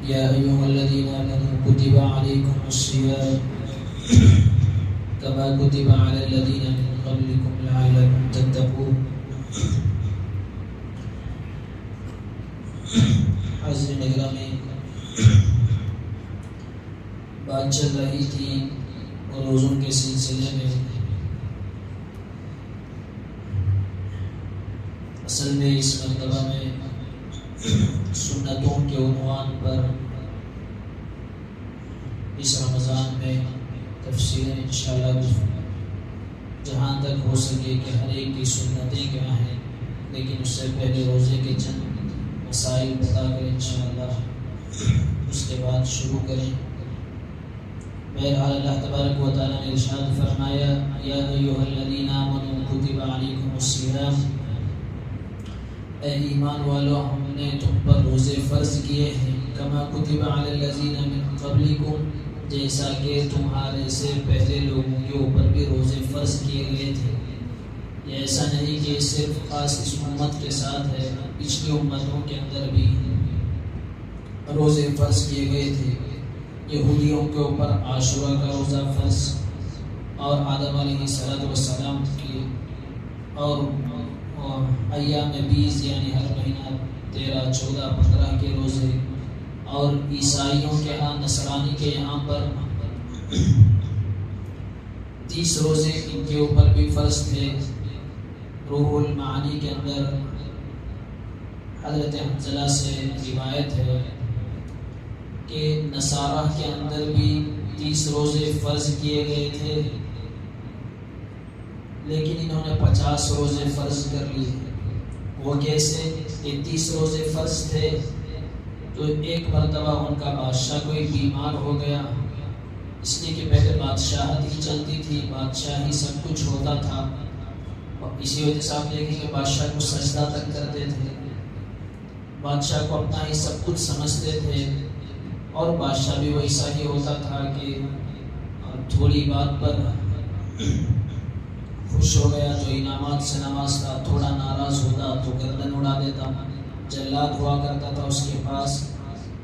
يا أيها الذين آمنوا كتب عليكم الصيام كما كتب على الذين من قبلكم لعلكم تتقون. حاضرین گرامی، بات چل رہی تھی روزوں کے سلسلے میں. اصل میں اس مرتبہ میں سنتوں کے عنوان پر اس رمضان میں تفصیل انشاءاللہ جہاں تک ہو سکے کہ ہر ایک کی سنتیں کیا ہیں، لیکن اس سے پہلے روزے کے چند مسائل بتا کر انشاءاللہ اس کے بعد شروع کریں. بہرحال اللہ تبارک و تعالیٰ نے ارشاد فرمایا، یا ایھا الذین آمنوا کتب علیکم الصیام، اے ایمان والو ہم نے تم پر روزے فرض کیے ہیں، کما کتب علی الذین من قبلکم، جیسا کہ تمہارے سے پہلے لوگوں کے اوپر بھی روزے فرض کیے گئے تھے. یہ ایسا نہیں کہ صرف خاص اس امت کے ساتھ ہے، پچھلی امتوں کے اندر بھی روزے فرض کیے گئے تھے. یہودیوں کے اوپر عاشورہ کا روزہ فرض، اور آدم علیہ السلام کی اور ایام 20 یعنی ہر مہینہ 13، 14، 15 کے روزے، اور عیسائیوں کے ہاں، نصرانی کے یہاں پر 30 روزے ان کے اوپر بھی فرض تھے. روح المعانی کے اندر حضرت حنظلہ سے روایت ہے کہ نصارہ کے اندر بھی 30 روزے فرض کیے گئے تھے، لیکن انہوں نے 50 روزے فرض کر لیے. وہ کیسے؟ کہ 30 روزے فرض تھے تو ایک مرتبہ ان کا بادشاہ کوئی بیمار ہو گیا، اس لیے کہ پہلے بادشاہت ہی چلتی تھی، بادشاہ ہی سب کچھ ہوتا تھا، اور اسی وجہ سے آپ دیکھیں کہ بادشاہ کو سجدہ تک کرتے تھے، بادشاہ کو اپنا ہی سب کچھ سمجھتے تھے. اور بادشاہ بھی ویسا ہی ہوتا تھا کہ تھوڑی بات پر خوش ہو گیا تو انعامات سے نوازتا، تھوڑا ناراض ہوتا تو گردن اڑا دیتا. جلاد ہوا کرتا تھا اس کے پاس،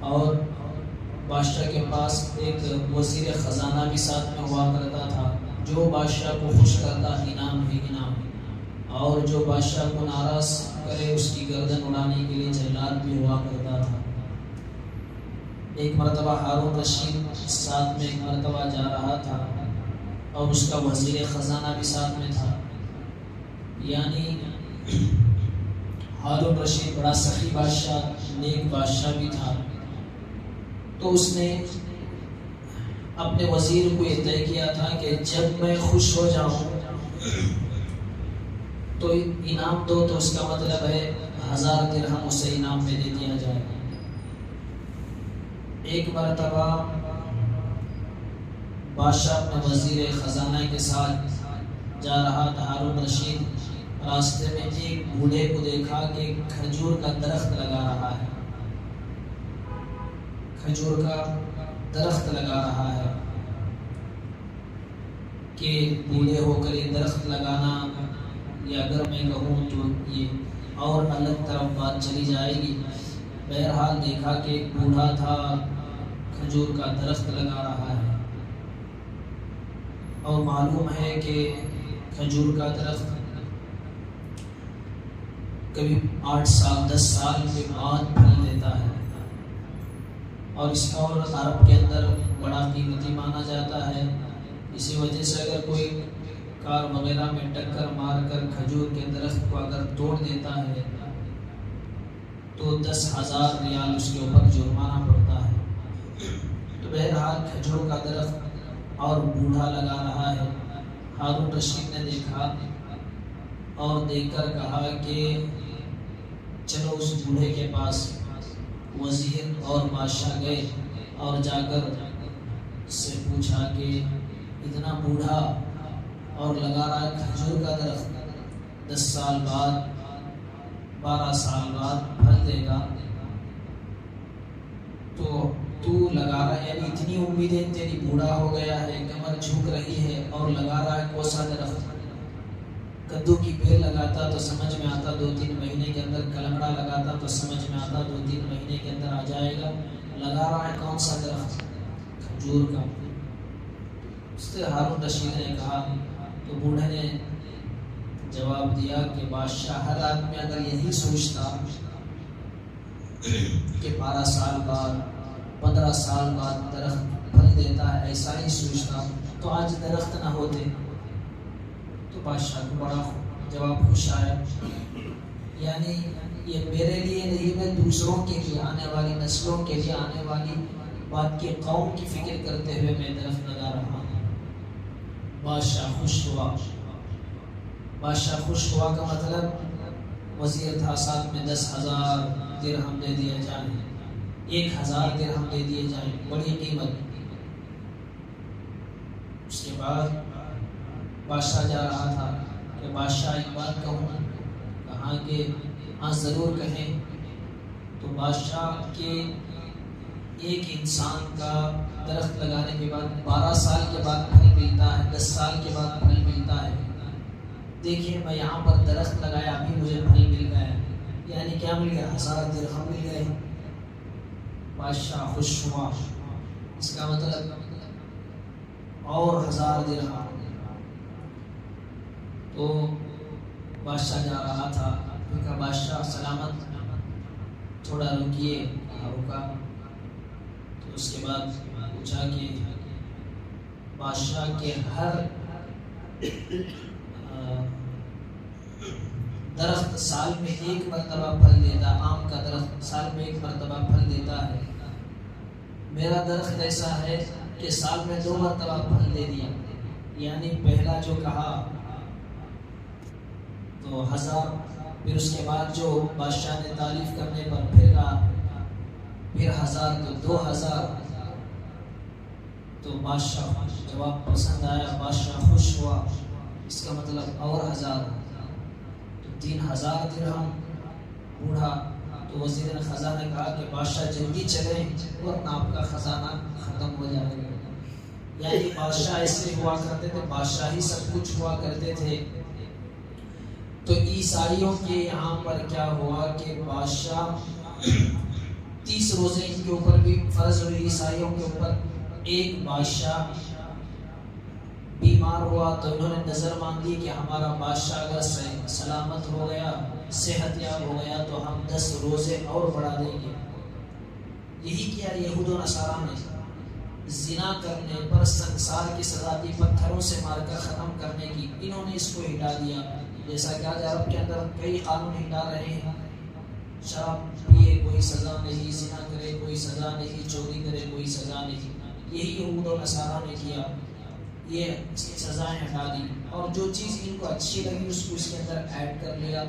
اور بادشاہ کے پاس ایک وزیر خزانہ بھی ساتھ میں ہوا کرتا تھا. جو بادشاہ کو خوش کرتا انعام ہی انعام، اور جو بادشاہ کو ناراض کرے اس کی گردن اڑانے کے لیے جلاد بھی ہوا کرتا تھا. ایک مرتبہ ہارون رشید ساتھ میں ایک مرتبہ جا رہا تھا، اور اس کا وزیر خزانہ بھی ساتھ میں تھا. یعنی ہارون رشید بڑا سخی بادشاہ، نیک بادشاہ بھی تھا. تو اس نے اپنے وزیر کو یہ طے کیا تھا کہ جب میں خوش ہو جاؤں تو انعام دو، تو اس کا مطلب ہے 1000 درہم اسے انعام میں دے دیا جائے. ایک مرتبہ بادشاہ اپنے وزیر خزانہ کے ساتھ جا رہا تھا. ہارون رشید راستے میں ایک بوڑھے کو دیکھا کہ کھجور کا درخت لگا رہا ہے، کھجور کا درخت لگا رہا ہے. کہ بوڑھے ہو کر یہ درخت لگانا، یا اگر میں کہوں تو یہ اور الگ طرف بات چلی جائے گی. بہرحال دیکھا کہ ایک بوڑھا تھا کھجور کا درخت لگا رہا ہے، اور معلوم ہے کہ کھجور کا درخت کبھی 8 سال 10 سال کے بعد پھل دیتا ہے، اور اس کا اور عرب کے اندر بڑا قیمتی مانا جاتا ہے. اسی وجہ سے اگر کوئی کار وغیرہ میں ٹکر مار کر کھجور کے درخت کو اگر توڑ دیتا ہے تو 10,000 ریال اس کے اوپر جرمانہ پڑتا ہے. تو بہرحال کھجور کا درخت اور بوڑھا لگا رہا ہے. ہارون رشید نے دیکھا اور دیکھ کر کہا کہ چلو اس بوڑھے کے پاس. وزیر اور بادشاہ گئے اور جا کر سے پوچھا کہ اتنا بوڑھا اور لگا رہا ہے کھجور کا درخت، 10 سال بعد 12 سال بعد پھل دے گا، تو لگا رہا ہے، یعنی اتنی امیدیں تیری بوڑھا ہو گیا ہے، کمر جھک رہی ہے اور لگا رہا ہے کوسا درخت. کدو کی بیل لگاتا تو سمجھ میں آتا 2-3 مہینے کے اندر کلمڑا لگا تو سمجھ میں آتا 2-3 مہینے کے اندر آ جائے گا. لگا رہا ہے کون سا درخت؟ کھجور کا. اس سے ہارون رشید نے کہا تو بوڑھے نے جواب دیا کہ بادشاہ ہر آدمی اگر یہی سوچتا کہ 12 سال بعد 15 سال بعد درخت پھل دیتا ہے، ایسا ہی سوچتا تو آج درخت نہ ہوتے. تو بادشاہ کو بڑا جواب خوش آیا. یعنی یہ میرے لیے نہیں، میں دوسروں کے لیے، آنے والی نسلوں کے لیے، آنے والی بات کی قوم کی فکر کرتے ہوئے میں درخت لگا رہا ہوں. بادشاہ خوش ہوا. بادشاہ خوش ہوا کا مطلب وزیر تھا، ساتھ میں 10,000 درہم دے دیا جائے، 1,000 درہم دے دیے جائیں، بڑی قیمت. اس کے بعد بادشاہ جا رہا تھا کہ بادشاہ ایک بات کہوں. کہا کہ ہاں ضرور کہیں. تو بادشاہ کے ایک انسان کا درخت لگانے کے بعد 12 سال کے بعد پھل ملتا ہے، 10 سال کے بعد پھل ملتا ہے. دیکھیے میں یہاں پر درخت لگایا، ابھی مجھے پھل مل گیا. یعنی کیا مل گیا؟ 1000 درہم مل گئے. بادشاہ خوش ہوا. اس کا مطلب اور 1000 درہم. تو بادشاہ جا رہا تھا. کہا بادشاہ سلامت، تھوڑا رکیے. رکا. تو اس کے بعد پوچھا کہ بادشاہ کے ہر درخت سال میں 1 مرتبہ پھل دیتا، آم کا درخت سال میں 1 مرتبہ پھل دیتا ہے، میرا درخت ایسا ہے کہ سال میں 2 مرتبہ پھل دے دیا. یعنی پہلا جو کہا تو 1000، پھر اس کے بعد جو بادشاہ نے تعریف کرنے پر پھر کہا، پھر 1000 تو 2000. تو بادشاہ جواب پسند آیا، بادشاہ خوش ہوا. اس کا مطلب اور 1000 تو 3000 درہم. بوڑھا تو وزیر خزانہ نے کہا کہ بادشاہ جلدی چلیں ورنہ آپ کا خزانہ ختم ہو جائے گا. یعنی بادشاہ ایسے ہوا کرتے تھے، بادشاہ ہی سب کچھ ہوا کرتے تھے. تو عیسائیوں کے یہاں پر کیا ہوا کہ بادشاہ 30 روزے ان کے اوپر بھی فرض ہوئی عیسائیوں کے اوپر. ایک بادشاہ بیمار ہوا تو انہوں نے نظر مانگی کہ ہمارا بادشاہ اگر سلامت ہو گیا، صحت یاب ہو گیا تو ہم 10 روزے اور بڑھا دیں گے. یہی کیا یہود و نصارہ نے. زنا کرنے پر سنسار کی سزا دی، پتھروں سے مار کر ختم کرنے کی. انہوں نے اس کو ہٹا دیا. جیسا کہ آج عرب کے اندر کئی قانون ہٹا رہے ہیں. شراب پیے کوئی سزا نہیں، زنا کرے کوئی سزا نہیں، چوری کرے کوئی سزا نہیں. یہی یہود و نصارہ نے کیا، یہ سزائیں ہٹا دی. اور جو چیز ان کو اچھی لگی اس کو اس کے اندر ایڈ کر لیا.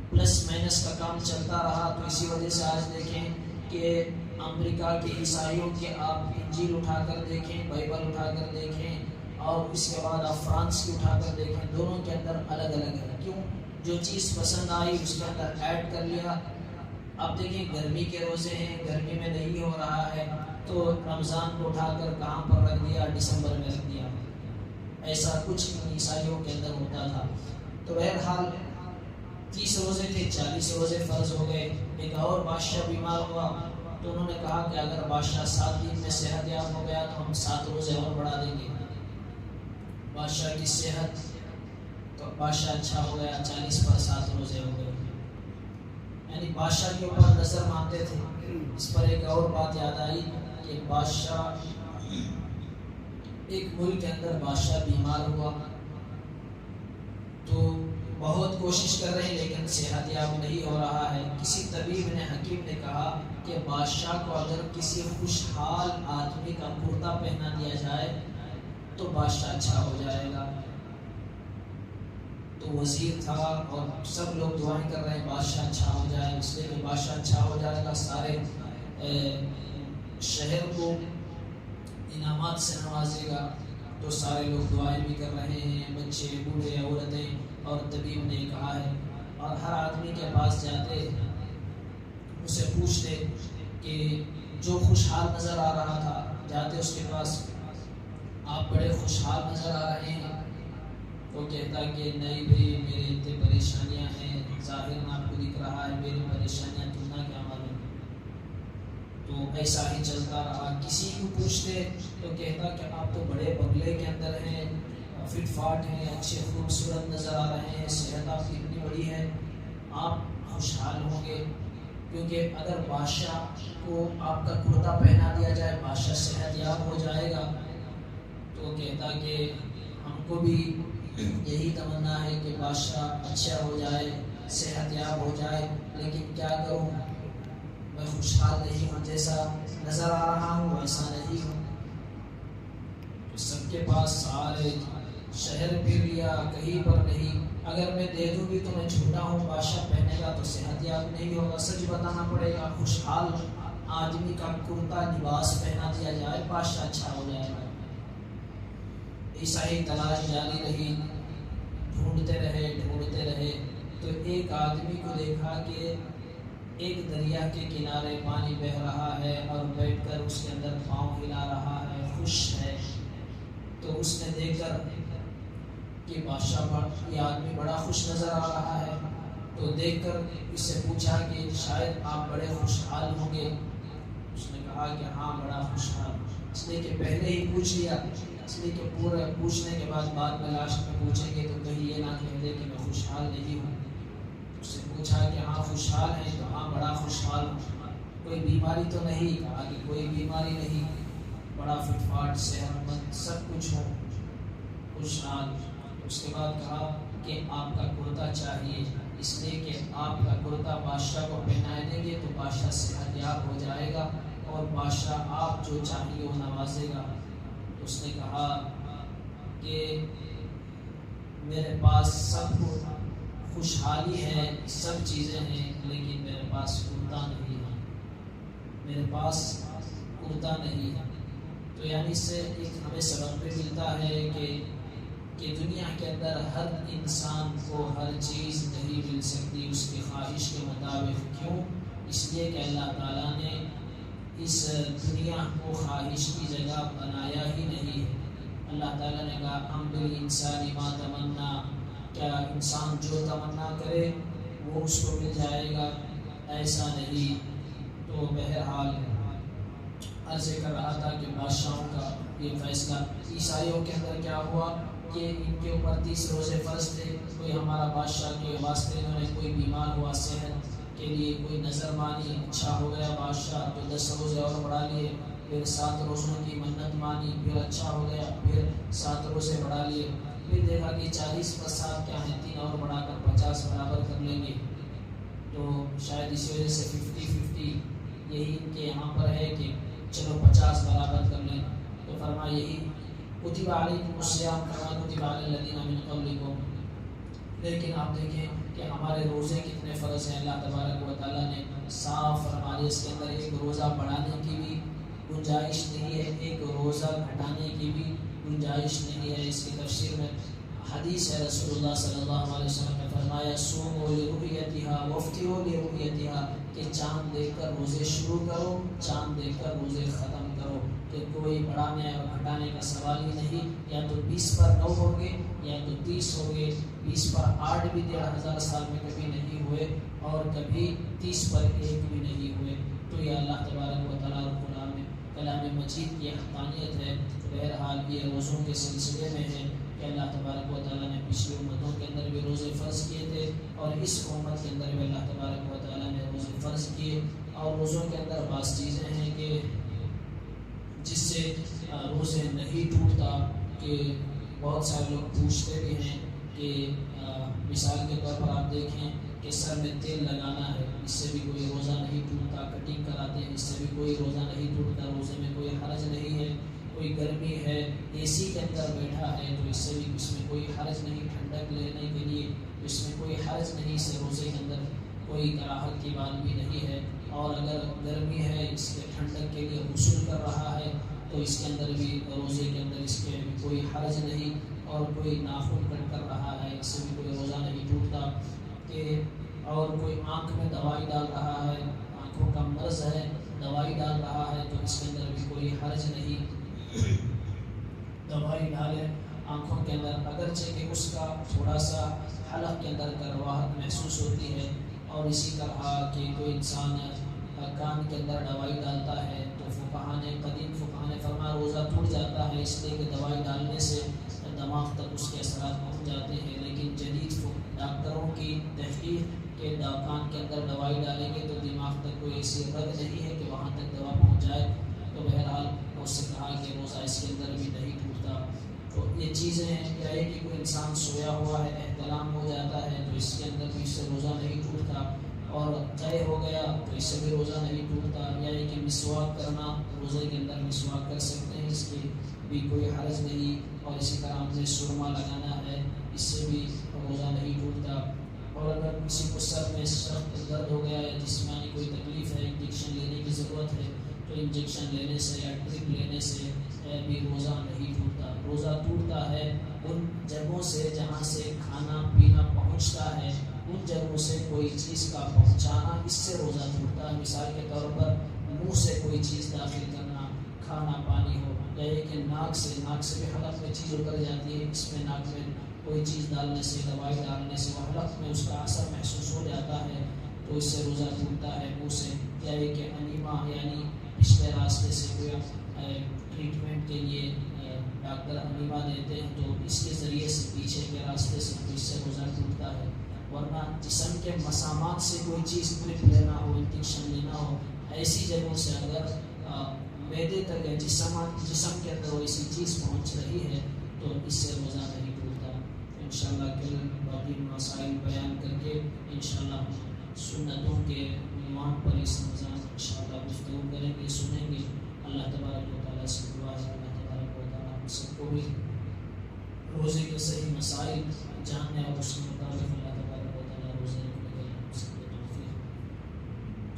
پلس مائنس کا کام چلتا رہا. تو اسی وجہ سے آج دیکھیں کہ امریکہ کے عیسائیوں کے آپ انجیل اٹھا کر دیکھیں، بائبل اٹھا کر دیکھیں، اور اس کے بعد آپ فرانس کی اٹھا کر دیکھیں، دونوں کے اندر الگ الگ ہے. کیوں؟ جو چیز پسند آئی اس کے اندر ایڈ کر لیا. اب دیکھیں گرمی کے روزے ہیں، گرمی میں نہیں ہو رہا ہے تو رمضان کو اٹھا کر کہاں پر رکھ دیا؟ دسمبر میں رکھ دیا. ایسا کچھ عیسائیوں کے اندر ہوتا تھا. تو بہرحال 30 روزے تھے، 40 روزے فرض ہو گئے. ایک اور بادشاہ بیمار ہوا تو انہوں نے کہا کہ اگر بادشاہ 7 دن میں صحت یاب ہو گیا تو ہم 7 روزے اور بڑھا دیں گے. بادشاہ کی صحت تو بادشاہ اچھا ہو گیا، 40 پر 7 روزے ہو گئے. یعنی بادشاہ کے اوپر نظر مانتے تھے. اس پر ایک اور بات یاد آئی کہ بادشاہ، ایک ملک کے اندر بادشاہ بیمار ہوا تو بہت کوشش کر رہے ہیں لیکن صحت یاب نہیں ہو رہا ہے. کسی طبیب نے، حکیم نے کہا کہ بادشاہ کو اگر کسی خوشحال آدمی کا کرتا پہنا دیا جائے تو بادشاہ اچھا ہو جائے گا. تو وزیر تھا اور سب لوگ دعائیں کر رہے ہیں بادشاہ اچھا ہو جائے، اس لیے کہ بادشاہ اچھا ہو جائے گا، سارے شہر کو انعامات سے نوازے گا. تو سارے لوگ دعائیں بھی کر رہے ہیں، بچے، بوڑھے، عورتیں. اور طبیب نے کہا ہے، اور ہر آدمی کے پاس جاتے اسے پوچھتے کہ جو خوشحال نظر آ رہا تھا، جاتے اس کے پاس، آپ بڑے خوشحال نظر آ رہے ہیں. وہ کہتا کہ نہیں بھائی، میرے اتنے پریشانیاں ہیں، ظاہر میں آپ کو دکھ رہا ہے میری پریشانیاں تم نہ کیا معلوم. تو ایسا ہی چلتا رہا. کسی کو پوچھتے تو کہتا کہ آپ تو بڑے بنگلے کے اندر ہیں, فٹ فاٹ ہیں, اچھے خوبصورت نظر آ رہے ہیں, صحت آپ کی اتنی بڑی ہے, آپ خوشحال ہوں گے. کیونکہ اگر بادشاہ کو آپ کا کرتا پہنا دیا جائے, بادشاہ صحت یاب ہو جائے گا. تو کہتا کہ ہم کو بھی یہی تمنا ہے کہ بادشاہ اچھا ہو جائے, صحت یاب ہو جائے, لیکن کیا کروں, میں خوشحال نہیں ہوں, جیسا نظر آ رہا ہوں ویسا نہیں ہوں. تو سب کے پاس سارے شہر پھر لیا, کہیں پر نہیں. اگر میں دے دوں بھی تو میں جھوٹا ہوں, بادشاہ پہنے گا تو صحت یاب نہیں ہوگا, سچ بتانا پڑے گا. خوشحال آدمی کا کرتا لباس پہنا دیا جائے, بادشاہ اچھا ہو جائے گا. ایسا ہی تلاش جاری رہی, ڈھونڈتے رہے. تو ایک آدمی کو دیکھا کہ ایک دریا کے کنارے پانی بہہ رہا ہے اور بیٹھ کر اس کے اندر پاؤں ہلا رہا ہے, خوش ہے. تو اس نے دیکھ کر کہ بادشاہ یہ آدمی بڑا خوش نظر آ رہا ہے, تو دیکھ کر اس سے پوچھا کہ شاید آپ بڑے خوشحال ہوں گے. اس نے کہا کہ ہاں بڑا خوشحال, اس لیے کہ پہلے ہی پوچھ لیا, اس لیے کہ پورا پوچھنے کے بعد میں لاسٹ میں پوچھیں گے تو کہیں یہ نہ کہہ دے کہ میں خوشحال نہیں ہوں. اس سے پوچھا کہ ہاں خوشحال ہیں, تو ہاں بڑا خوشحال ہوں. کوئی بیماری تو نہیں؟ کہا کہ کوئی بیماری نہیں, بڑا فٹ فاٹ صحت مند سب کچھ ہو, خوشحال. اس کے بعد کہا کہ آپ کا کرتا چاہیے, اس لیے کہ آپ کا کرتا بادشاہ کو پہنائے دیں گے تو بادشاہ صحت یاب ہو جائے گا اور بادشاہ آپ جو چاہیے وہ نوازے گا. اس نے کہا کہ میرے پاس سب خوشحالی ہے, سب چیزیں ہیں, لیکن میرے پاس کرتا نہیں ہے, میرے پاس کرتا نہیں ہے. تو یعنی اس سے ایک ہمیں سبق بھی ملتا ہے کہ دنیا کے اندر ہر انسان کو ہر چیز نہیں مل سکتی اس کی خواہش کے مطابق. کیوں؟ اس لیے کہ اللہ تعالیٰ نے اس دنیا کو خواہش کی جگہ بنایا ہی نہیں ہے. اللہ تعالیٰ نے کہا ام بالانسان ما تمنا, کیا انسان جو تمنا کرے وہ اس کو مل جائے گا؟ ایسا نہیں. تو بہرحال عرض کر رہا تھا کہ بادشاہوں کا یہ فیصلہ. عیسائیوں کے اندر کیا ہوا کہ ان کے اوپر 30 روزے فرض تھے. کوئی ہمارا بادشاہ کے واسطے انہوں نے کوئی بیمار ہوا صحت کے لیے کوئی نظر مانی, اچھا ہو گیا بادشاہ, تو 10 روزے اور بڑھا لیے. پھر 7 روزوں کی منت مانی, پھر اچھا ہو گیا, پھر 7 روزے بڑھا لیے. پھر دیکھا کہ 40 + 7 کیا ہے, 3 اور بڑھا کر 50 برابر کر لیں گے. تو شاید اسی وجہ سے 50-50 یہی ان کے یہاں پر ہے کہ چلو 50 برابر کر لیں. تو فرمایا یہی کتب علیکم الصیام کما کتب علی الذین من قبلکم. لیکن آپ دیکھیں کہ ہمارے روزے کتنے فرض ہیں. اللہ تبارک و تعالیٰ نے صاف فرما دیا, اس کے اندر ایک روزہ بڑھانے کی بھی گنجائش نہیں ہے, ایک روزہ گھٹانے کی بھی گنجائش نہیں ہے. اس کی تفسیر میں حدیث ہے, رسول اللہ صلی اللہ علیہ وسلم نے فرمایا صوموا لرؤیتها وافطروا لرؤیتها, کہ چاند دیکھ کر روزے شروع کرو, چاند دیکھ کر روزے ختم کرو. کہ کوئی بڑھانے اور گھٹانے کا سوال ہی نہیں. یا تو 20 پر 9 ہوں گے یا تو 30 ہوں گے. 20 پر 8 بھی 13,000 سال میں کبھی نہیں ہوئے اور کبھی 30 پر 1 بھی نہیں ہوئے. تو یہ اللہ تبارک و تعالیٰ کلام مجید کی حقانیت ہے. بہرحال یہ روزوں کے سلسلے میں ہے کہ اللہ تبارک و تعالیٰ نے پچھلی امتوں کے اندر بھی روزے فرض کیے تھے اور اس امت کے اندر بھی اللہ تبارک و تعالیٰ نے روزے فرض کیے. اور روزوں کے اندر بعض چیزیں ہیں کہ جس سے روزے نہیں ٹوٹتا. کہ بہت سارے لوگ پوچھتے بھی ہیں کہ مثال کے طور پر آپ دیکھیں کہ سر میں تیل لگانا ہے, اس سے بھی کوئی روزہ نہیں ٹوٹتا. کٹنگ کراتے ہیں, اس سے بھی کوئی روزہ نہیں ٹوٹتا, روزے میں کوئی حرج نہیں ہے. کوئی گرمی ہے, اے سی کے اندر بیٹھا ہے, تو اس سے بھی اس میں کوئی حرج نہیں. ٹھنڈک لینے کے لیے اس میں کوئی حرج نہیں. اس سے روزے کے اندر کوئی کراہت کی بات بھی نہیں ہے. اور اگر گرمی ہے, اس کے ٹھنڈک کے لیے غسل کر رہا ہے, تو اس کے اندر بھی روزے کے اندر اس کے کوئی حرج نہیں. اور کوئی ناخن کٹ کر رہا ہے, اس سے بھی کوئی روزہ نہیں ٹوٹتا. کہ اور کوئی آنکھ میں دوائی ڈال رہا ہے, آنکھوں کا مرض ہے, دوائی ڈال رہا ہے, تو اس کے اندر بھی کوئی حرج نہیں. دوائی ڈالے آنکھوں کے اندر, اگرچہ کہ اس کا تھوڑا سا حلق کے اندر کرواہٹ محسوس ہوتی ہے اور اسی طرح کہ کوئی انسان کان کے اندر دوائی ڈالتا ہے تو قدیم فقہاء نے فرمایا روزہ ٹوٹ جاتا ہے، اس لیے کہ دوائی ڈالنے سے دماغ تک اس کے اثرات پہنچ جاتے ہیں۔ لیکن جدید ڈاکٹروں کی تحقیق کہ کان کے اندر دوائی ڈالیں گے تو دماغ تک کوئی ایسی رگ نہیں ہے کہ وہاں تک دوا پہنچ جائے، تو بہرحال اس سے کہا کہ روزہ اس کے اندر بھی نہیں ٹوٹتا۔ تو یہ چیزیں ہیں، کیا ہے کہ کوئی انسان سویا ہوا ہے، احتلام ہو جاتا ہے تو اس کے اندر بھی اس سے روزہ نہیں ٹوٹتا، اور طے ہو گیا تو اس سے بھی روزہ نہیں ٹوٹتا، یا یہ کہ مسواک کرنا، روزے کے اندر مسواک کر سکتے ہیں، اس کی بھی کوئی حرج نہیں، اور اسی طرح ہم نے سرما لگانا ہے، اس سے بھی روزہ نہیں ٹوٹتا۔ اور اگر کسی کو سر میں سخت درد ہو گیا یا جسمانی کوئی تکلیف ہے، انجیکشن لینے کی ضرورت ہے، تو انجیکشن لینے سے یا ڈرپ لینے سے بھی روزہ نہیں ٹوٹتا۔ روزہ ٹوٹتا ہے ان جگہوں سے جہاں سے کھانا پینا پہنچتا ہے، ان جگہوں سے کوئی چیز کا پہنچانا، اس سے روزہ ٹوٹتا ہے۔ مثال کے طور پر منہ سے کوئی چیز داخل کرنا، کھانا پانی ہو، یا یہ کہ ناک سے بھی حلق میں چیز اتر جاتی ہے، اس میں ناک میں کوئی چیز ڈالنے سے، دوائی ڈالنے سے وہ حلق میں اس کا اثر محسوس ہو جاتا ہے، تو اس سے روزہ ٹوٹتا ہے۔ منہ سے، یا یہ کہ انیما یعنی پچھلے راستے سے کوئی ٹریٹمنٹ کے لیے ڈاکٹر انیما دیتے ہیں تو اس کے ذریعے سے پیچھے کے راستے سے، تو اس سے روزہ ٹوٹتا ہے۔ ورنہ جسم کے مسامات سے کوئی چیز ٹرپ لینا ہو، انجیکشن لینا ہو، ایسی جگہوں سے اگر معدے تک یا جسم کے اندر ایسی چیز پہنچ رہی ہے تو اس سے روزہ نہیں ٹوٹتا۔ انشاءاللہ کل باقی مسائل بیان کر کے انشاءاللہ سنتوں کے عنوان پر اس رمضان انشاءاللہ گفتگو کریں گے، سنیں گے۔ اللہ تبارک و تعالیٰ سے دعا ہے، اللہ تبارک و تعالیٰ ہم سب کو بھی روزے کے صحیح مسائل جاننے اور اس کے مطابق اللہ تبارک و تعالیٰ روزے